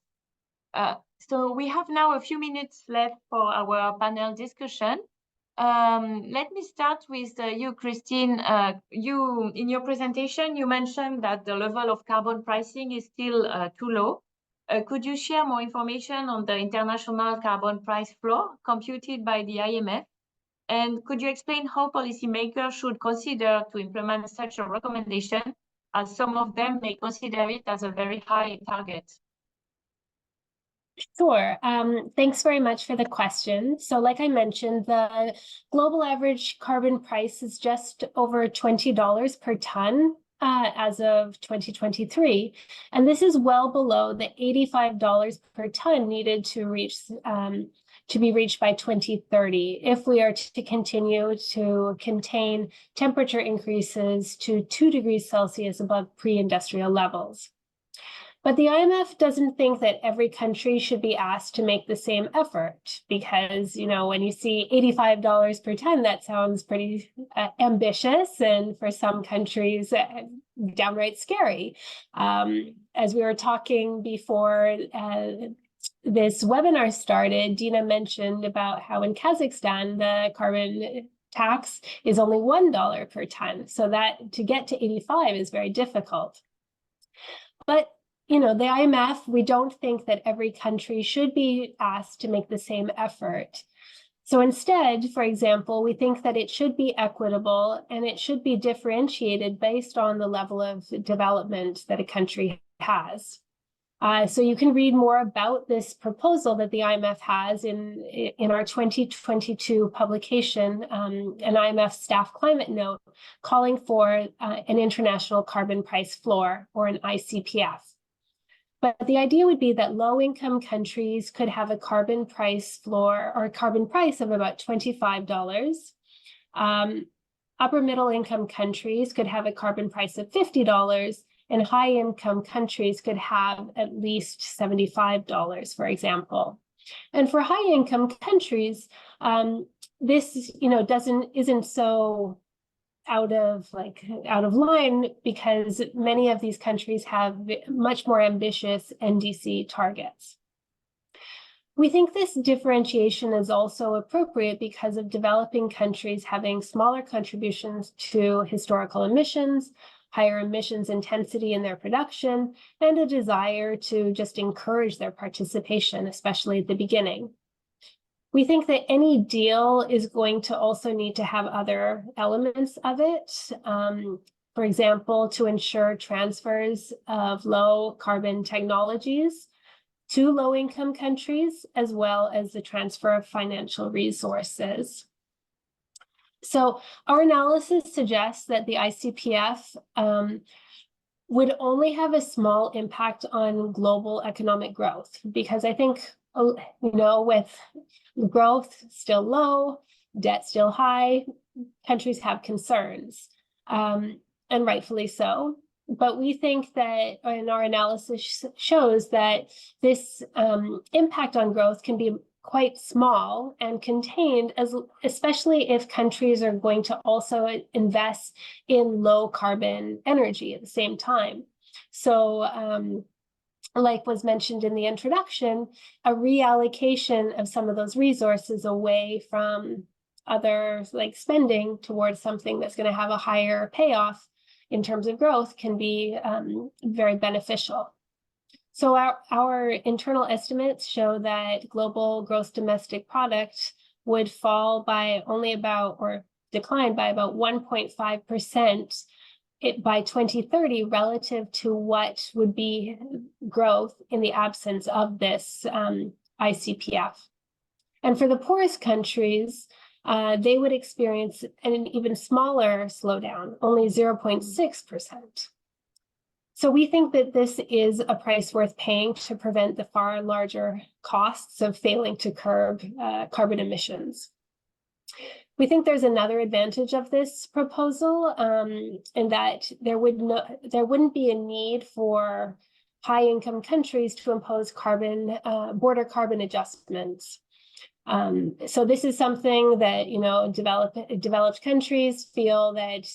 Speaker 1: So we have now a few minutes left for our panel discussion. Let me start with you, Christine. You, in your presentation, you mentioned that the level of carbon pricing is still too low. Could you share more information on the international carbon price floor computed by the IMF? And could you explain how policymakers should consider to implement such a recommendation, as some of them may consider it as a very high target?
Speaker 3: Sure. Thanks very much for the question. So like I mentioned, the global average carbon price is just over $20 per ton. as of 2023, and this is well below the $85 per ton needed to be reached by 2030 if we are to continue to contain temperature increases to 2 degrees Celsius above pre-industrial levels. But the IMF doesn't think that every country should be asked to make the same effort because, when you see $85 per ton, that sounds pretty ambitious, and for some countries, downright scary. As we were talking before this webinar started, Dina mentioned about how in Kazakhstan, the carbon tax is only $1 per ton. So that to get to 85 is very difficult. But the IMF, we don't think that every country should be asked to make the same effort. So instead, for example, we think that it should be equitable and it should be differentiated based on the level of development that a country has. So you can read more about this proposal that the IMF has in our 2022 publication, an IMF staff climate note calling for an international carbon price floor, or an ICPF. But the idea would be that low-income countries could have a carbon price floor or a carbon price of about $25. Upper middle-income countries could have a carbon price of $50, and high-income countries could have at least $75, for example. And for high-income countries, this isn't so out of line because many of these countries have much more ambitious NDC targets. We think this differentiation is also appropriate because of developing countries having smaller contributions to historical emissions, higher emissions intensity in their production, and a desire to just encourage their participation, especially at the beginning. We think that any deal is going to also need to have other elements of it. For example, to ensure transfers of low carbon technologies to low-income countries, as well as the transfer of financial resources. So our analysis suggests that the ICPF would only have a small impact on global economic growth, because I think, with growth still low, debt still high, countries have concerns, and rightfully so. But we think that, and our analysis shows that this impact on growth can be quite small and contained, especially if countries are going to also invest in low carbon energy at the same time. So like was mentioned in the introduction, a reallocation of some of those resources away from other spending towards something that's going to have a higher payoff in terms of growth can be very beneficial. So our internal estimates show that global gross domestic product would fall by only about, or decline by about 1.5% by 2030 relative to what would be growth in the absence of this ICPF. And for the poorest countries, they would experience an even smaller slowdown, only 0.6%. So we think that this is a price worth paying to prevent the far larger costs of failing to curb carbon emissions. We think there's another advantage of this proposal, in that there wouldn't be a need for high-income countries to impose border carbon adjustments. So this is something that developed countries feel that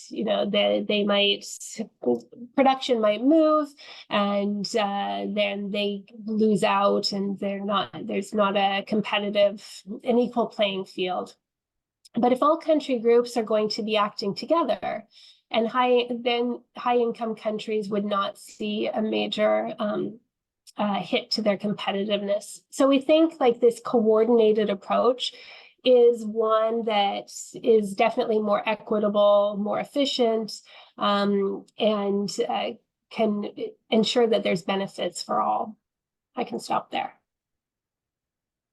Speaker 3: production might move, and then they lose out, and there's not an equal playing field. But if all country groups are going to be acting together, and high-income countries would not see a major hit to their competitiveness. So we think this coordinated approach is one that is definitely more equitable, more efficient, and can ensure that there's benefits for all. I can stop there.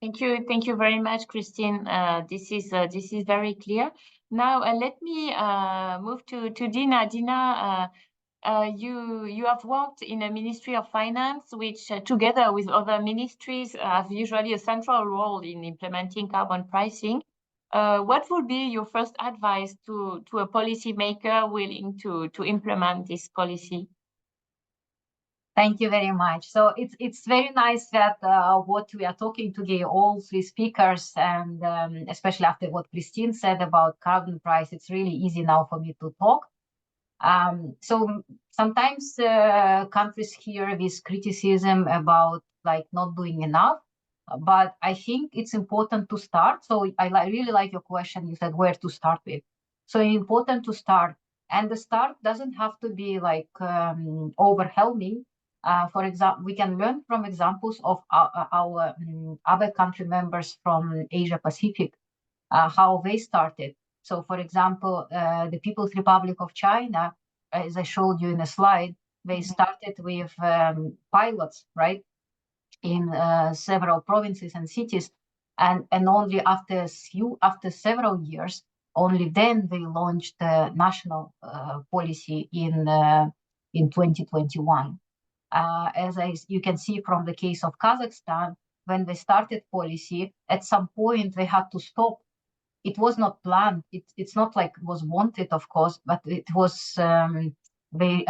Speaker 1: Thank you very much, Christine. This is very clear. Now let me move to Dina. Dina, you have worked in a Ministry of Finance, which together with other ministries have usually a central role in implementing carbon pricing. What would be your first advice to a policymaker willing to implement this policy?
Speaker 4: Thank you very much. So it's very nice that what we are talking today, all three speakers, and especially after what Christine said about carbon price, it's really easy now for me to talk. So sometimes countries hear this criticism about like not doing enough, but I think it's important to start. So I really like your question. You said where to start with. So important to start, and the start doesn't have to be like overwhelming. For example, we can learn from examples of our other country members from Asia Pacific, how they started. So, for example, the People's Republic of China, as I showed you in a slide, they started with pilots, right, in several provinces and cities, and only after several years, only then they launched the national policy in 2021. As you can see from the case of Kazakhstan, when they started policy, at some point they had to stop. It was not planned. It's not like it was wanted, of course, but it was they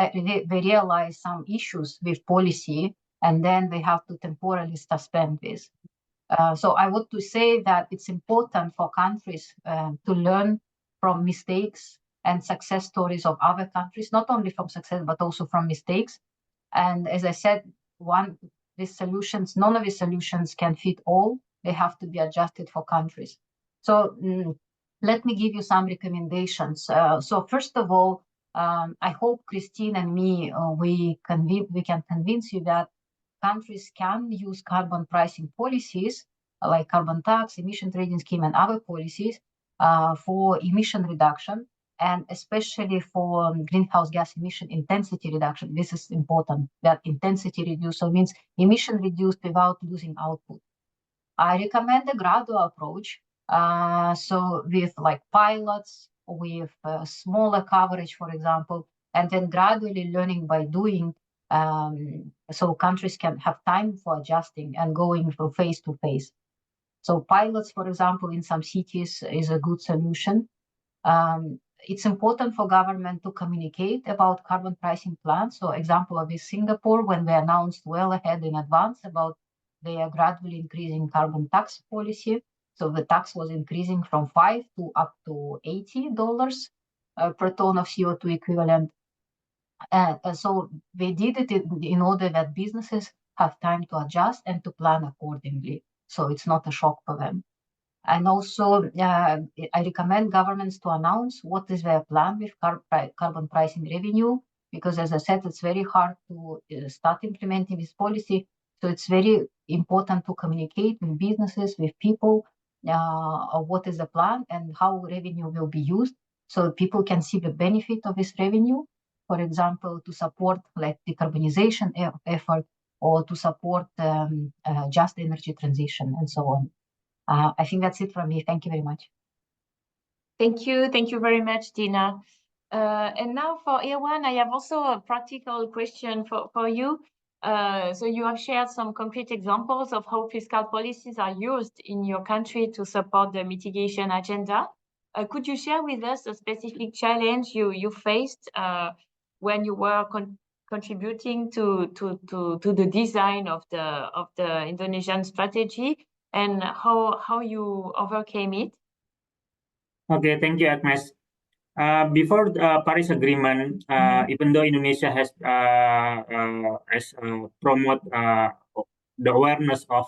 Speaker 4: realized some issues with policy, and then they have to temporarily suspend this. So I want to say that it's important for countries to learn from mistakes and success stories of other countries, not only from success, but also from mistakes. And as I said, none of these solutions can fit all. They have to be adjusted for countries. So let me give you some recommendations. So first of all, I hope Christine and me, we can convince you that countries can use carbon pricing policies like carbon tax, emission trading scheme, and other policies for emission reduction, and especially for greenhouse gas emission intensity reduction. This is important, that intensity reduced, so it means emission reduced without losing output. I recommend a gradual approach, so with like pilots, with smaller coverage, for example, and then gradually learning by doing, so countries can have time for adjusting and going from phase to phase. So pilots, for example, in some cities is a good solution. It's important for government to communicate about carbon pricing plans. So example of this, Singapore, when they announced well ahead in advance about they are gradually increasing carbon tax policy. So the tax was increasing from $5 to up to $80 per ton of CO2 equivalent. So they did it in order that businesses have time to adjust and to plan accordingly. So it's not a shock for them. And also, I recommend governments to announce what is their plan with carbon pricing revenue, because as I said, it's very hard to start implementing this policy. So it's very important to communicate with businesses, with people, what is the plan and how revenue will be used, so people can see the benefit of this revenue. For example, to support like decarbonization effort, or to support just energy transition and so on. I think that's it from me. Thank you very much.
Speaker 1: Thank you very much, Dina. And now for Irwan, I have also a practical question for you. So you have shared some concrete examples of how fiscal policies are used in your country to support the mitigation agenda. Could you share with us a specific challenge you faced when you were contributing to the design of the Indonesian strategy, and how you overcame it?
Speaker 5: Okay, thank you, Agnes. Before the Paris Agreement, even though Indonesia has promote the awareness of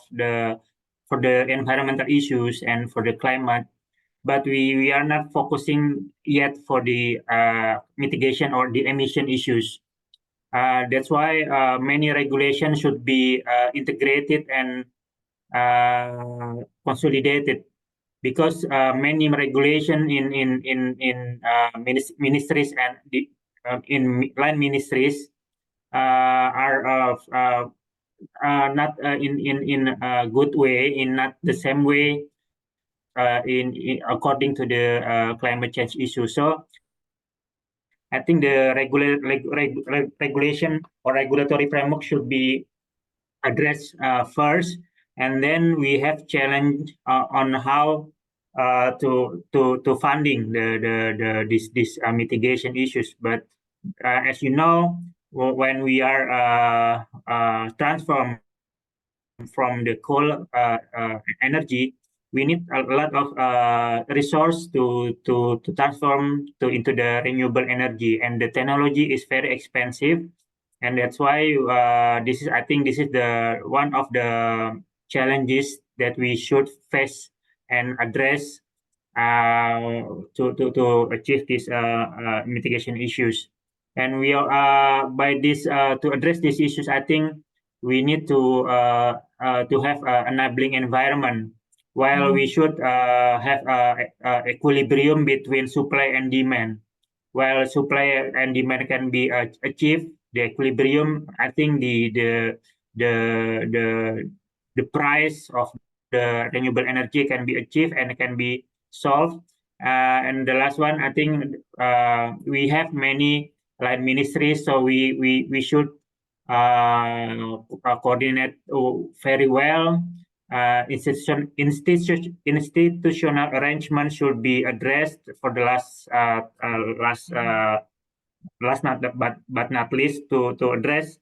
Speaker 5: for the environmental issues and for the climate, but we are not focusing yet for the mitigation or the emission issues. That's why many regulations should be integrated and consolidated, because many regulation in ministries and in line ministries are not in a good way, in not the same way in according to the climate change issue. So I think the regulation or regulatory framework should be addressed first, and then we have challenge on how to funding this mitigation issues. But as you know, when we are transformed from the coal energy, we need a lot of resource to transform into the renewable energy, and the technology is very expensive, and that's why I think this is the one of the challenges that we should face and address to achieve these mitigation issues. And we are by this to address these issues, I think we need to have an enabling environment, while we should have equilibrium between supply and demand. While supply and demand can be achieved, the equilibrium, I think the price of the renewable energy can be achieved and can be solved. And the last one, I think we have many like ministries, so we should coordinate very well. Institutional arrangement should be addressed for the last but not least to address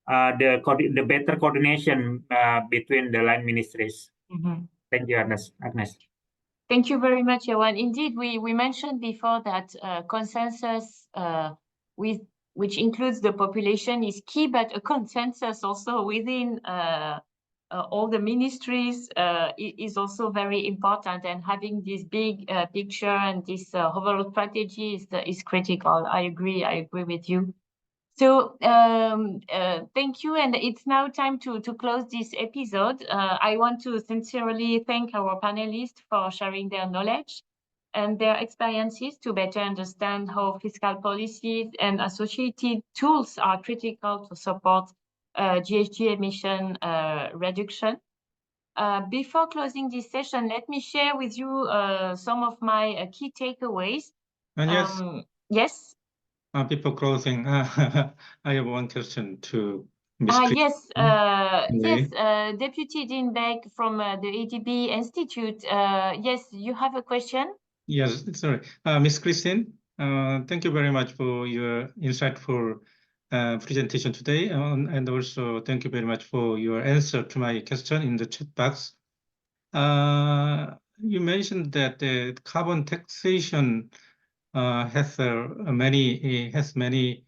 Speaker 5: the better coordination between the line ministries. Thank you, Agnes.
Speaker 1: Thank you very much, Yawan. Indeed, we mentioned before that consensus which includes the population is key, but a consensus also within all the ministries is also very important, and having this big picture and this overall strategy is critical. I agree with you. So thank you, and it's now time to close this episode. I want to sincerely thank our panelists for sharing their knowledge and their experiences to better understand how fiscal policies and associated tools are critical to support GHG emission reduction. Before closing this session, let me share with you some of my key takeaways.
Speaker 6: Yes.
Speaker 1: Yes.
Speaker 6: Before closing, I have one question to Ms.
Speaker 1: Yes, Deputy Dean Beck from the ADB Institute. Yes, you have a question?
Speaker 6: Yes, sorry. Ms. Christine, thank you very much for your insightful presentation today. And also thank you very much for your answer to my question in the chat box. You mentioned that the carbon taxation has many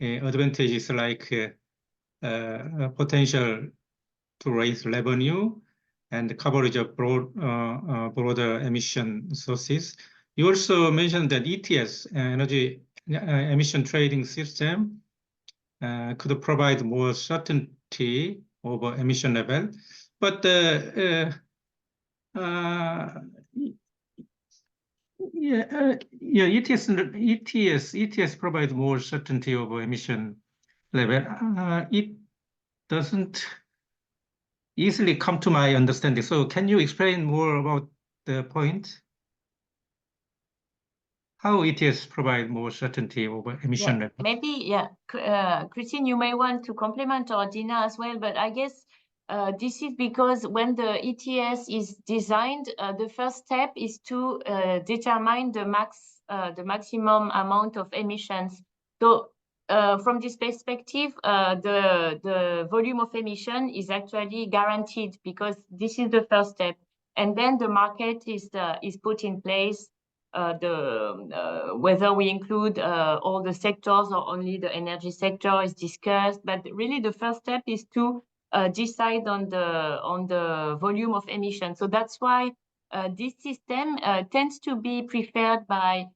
Speaker 6: advantages, like potential to raise revenue and coverage of broader emission sources. You also mentioned that ETS, energy emission trading system, could provide more certainty over emission level, but ETS provides more certainty over emission level. It doesn't easily come to my understanding. So can you explain more about the point? How ETS provide more certainty over emission level?
Speaker 1: Maybe, Christine, you may want to complement, or Dina as well, but I guess this is because when the ETS is designed, the first step is to determine the maximum amount of emissions. So from this perspective, the volume of emission is actually guaranteed, because this is the first step, and then the market is put in place. Whether we include all the sectors or only the energy sector is discussed, but really the first step is to decide on the volume of emission. So that's why this system tends to be preferred by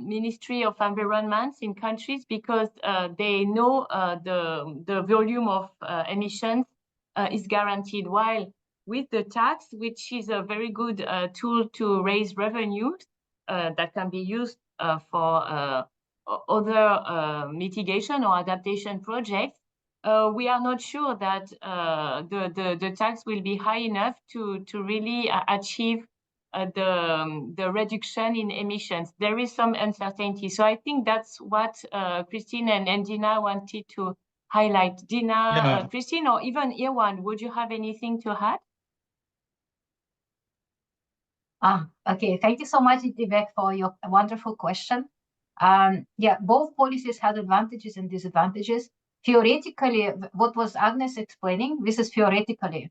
Speaker 1: Ministry of Environment in countries, because they know the volume of emissions is guaranteed, while with the tax, which is a very good tool to raise revenues that can be used for other mitigation or adaptation projects, we are not sure that the tax will be high enough to really achieve the reduction in emissions. There is some uncertainty. So I think that's what Christine and Dina wanted to highlight. Dina, Christine, or even Irwan, would you have anything to add?
Speaker 4: Okay, thank you so much, Itibek, for your wonderful question. Yeah, both policies had advantages and disadvantages. Theoretically, what was Agnes explaining, this is theoretically.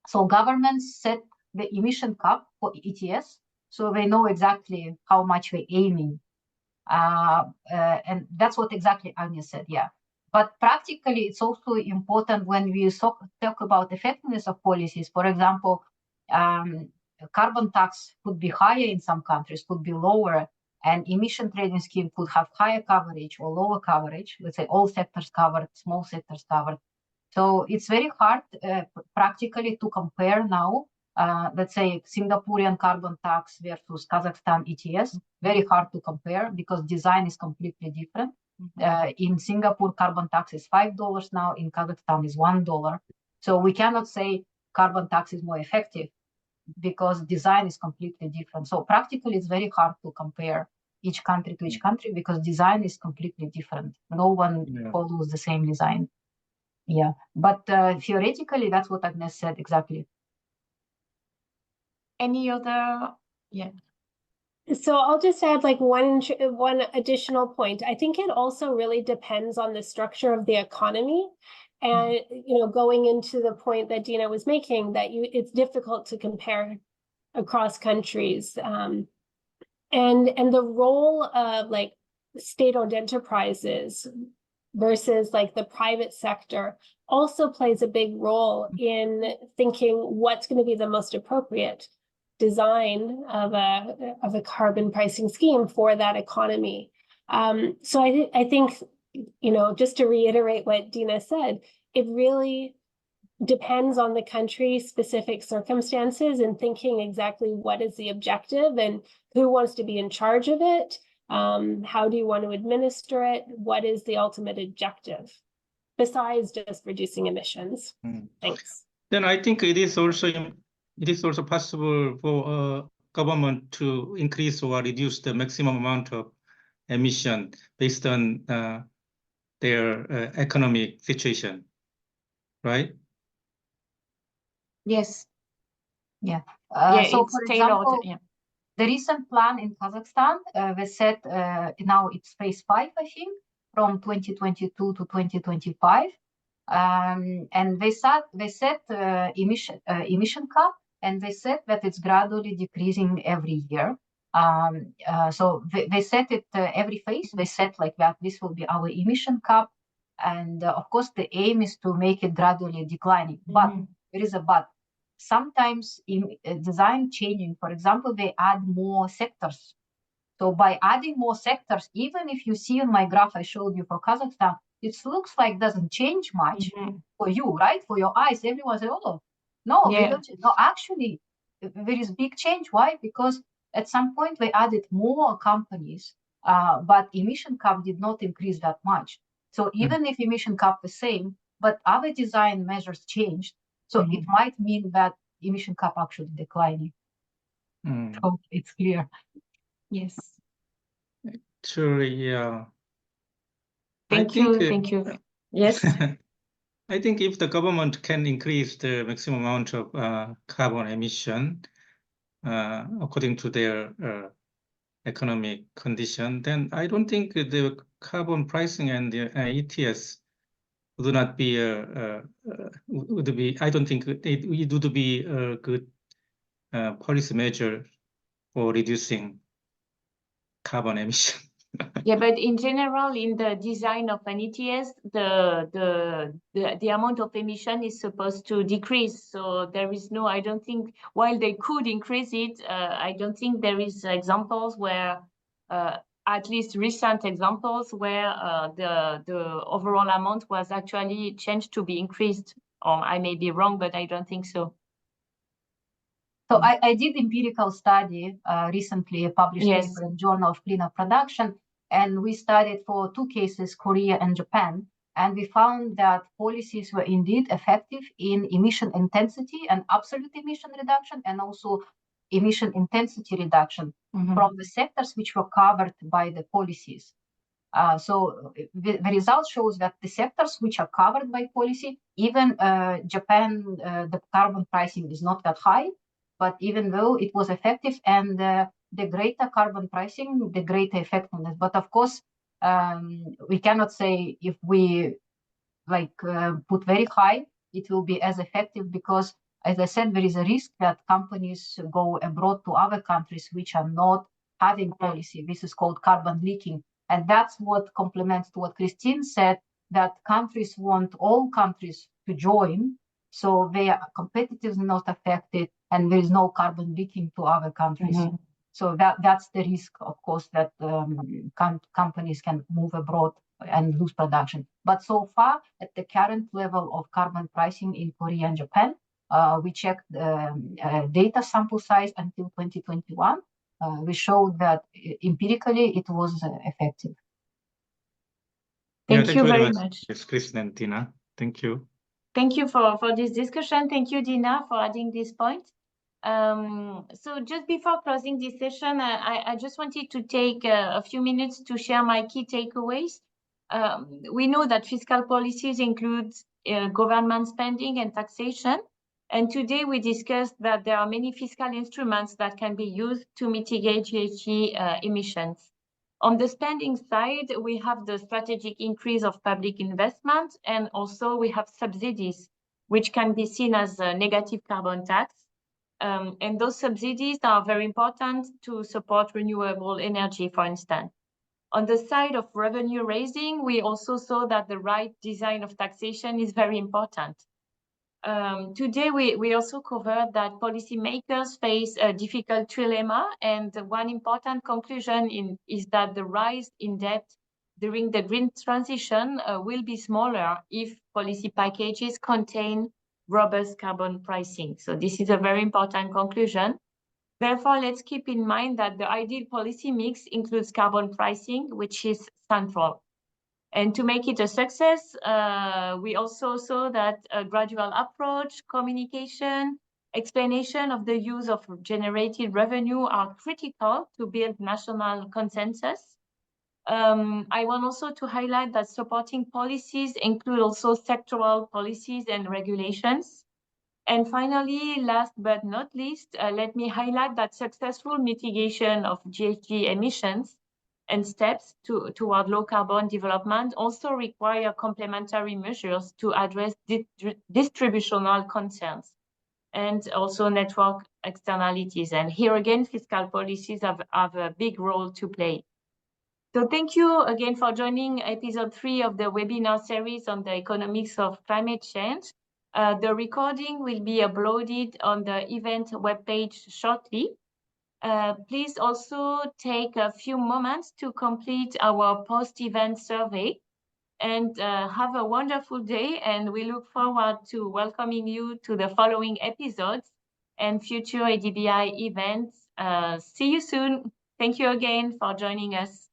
Speaker 4: So governments set the emission cap for ETS, so they know exactly how much we're aiming. And that's what exactly Agnes said, yeah. But practically, it's also important when we talk about effectiveness of policies. For example, carbon tax could be higher in some countries, could be lower, and emission trading scheme could have higher coverage or lower coverage. Let's say all sectors covered, small sectors covered. So it's very hard practically to compare now, let's say Singaporean carbon tax versus Kazakhstan ETS. Very hard to compare because design is completely different. In Singapore, carbon tax is $5 now. In Kazakhstan is $1. So we cannot say carbon tax is more effective because design is completely different. So practically, it's very hard to compare each country to each country because design is completely different. No one follows the same design. Yeah, but theoretically, that's what Agnes said exactly.
Speaker 1: Any other? Yeah.
Speaker 3: So I'll just add like one additional point. I think it also really depends on the structure of the economy. And, going into the point that Dina was making, that it's difficult to compare across countries. And the role of like state-owned enterprises versus like the private sector also plays a big role in thinking what's going to be the most appropriate design of a carbon pricing scheme for that economy. So I think, just to reiterate what Dina said, it really depends on the country's specific circumstances and thinking exactly what is the objective and who wants to be in charge of it. How do you want to administer it? What is the ultimate objective besides just reducing emissions? Thanks.
Speaker 6: Then I think it is also possible for government to increase or reduce the maximum amount of emission based on their economic situation, right?
Speaker 4: Yes. Yeah.
Speaker 1: So for example,
Speaker 4: the recent plan in Kazakhstan, they said now it's phase 5, I think, from 2022 to 2025. And they set emission cap, and they said that it's gradually decreasing every year. So they set it every phase. They said like that this will be our emission cap, and of course the aim is to make it gradually declining. But there is a but. Sometimes in design changing, for example, they add more sectors. So by adding more sectors, even if you see on my graph I showed you for Kazakhstan, it looks like doesn't change much for you, right? For your eyes, everyone says, "Oh, no, they don't." No, actually, there is big change. Why? Because at some point they added more companies, but emission cap did not increase that much. So even if emission cap the same, but other design measures changed, so it might mean that emission cap actually declining. So it's clear.
Speaker 1: Yes.
Speaker 6: Actually, yeah.
Speaker 1: Thank you. Yes.
Speaker 6: I think if the government can increase the maximum amount of carbon emission according to their economic condition, then I don't think the carbon pricing and the ETS would not be would be. I don't think it would be a good policy measure for reducing carbon emission.
Speaker 1: Yeah, but in general, in the design of an ETS, the amount of emission is supposed to decrease. So there is no, I don't think, while they could increase it, I don't think there is examples where, at least recent examples where the overall amount was actually changed to be increased. Or I may be wrong, but I don't think so.
Speaker 4: So I did empirical study recently, published paper in Journal of Cleaner Production, and we studied for 2 cases, Korea and Japan. And we found that policies were indeed effective in emission intensity and absolute emission reduction, and also emission intensity reduction from the sectors which were covered by the policies. So the result shows that the sectors which are covered by policy, even Japan, the carbon pricing is not that high, but even though it was effective, and the greater carbon pricing, the greater effectiveness. But of course, we cannot say if we put very high, it will be as effective, because, as I said, there is a risk that companies go abroad to other countries which are not having policy. This is called carbon leaking. And that's what complements to what Christine said, that countries want all countries to join, so their competitiveness is not affected, and there is no carbon leaking to other countries. So that's the risk, of course, that companies can move abroad and lose production. But so far, at the current level of carbon pricing in Korea and Japan, we checked data sample size until 2021. We showed that empirically it was effective.
Speaker 1: Thank you very much.
Speaker 6: Yes, Christine and Dina. Thank you.
Speaker 1: Thank you for this discussion. Thank you, Dina, for adding this point. So just before closing this session, I just wanted to take a few minutes to share my key takeaways. We know that fiscal policies include government spending and taxation. And today we discussed that there are many fiscal instruments that can be used to mitigate GHG emissions. On the spending side, we have the strategic increase of public investment, and also we have subsidies, which can be seen as a negative carbon tax. And those subsidies are very important to support renewable energy, for instance. On the side of revenue raising, we also saw that the right design of taxation is very important. Today, we also covered that policymakers face a difficult trilemma, and one important conclusion is that the rise in debt during the green transition will be smaller if policy packages contain robust carbon pricing. So this is a very important conclusion. Therefore, let's keep in mind that the ideal policy mix includes carbon pricing, which is central. And to make it a success, we also saw that a gradual approach, communication, explanation of the use of generated revenue are critical to build national consensus. I want also to highlight that supporting policies include also sectoral policies and regulations. And finally, last but not least, let me highlight that successful mitigation of GHG emissions and steps toward low carbon development also require complementary measures to address distributional concerns and also network externalities. And here again, fiscal policies have a big role to play. So thank you again for joining episode 3 of the webinar series on the economics of climate change. The recording will be uploaded on the event webpage shortly. Please also take a few moments to complete our post-event survey, and have a wonderful day, and we look forward to welcoming you to the following episodes and future ADBI events. See you soon. Thank you again for joining us.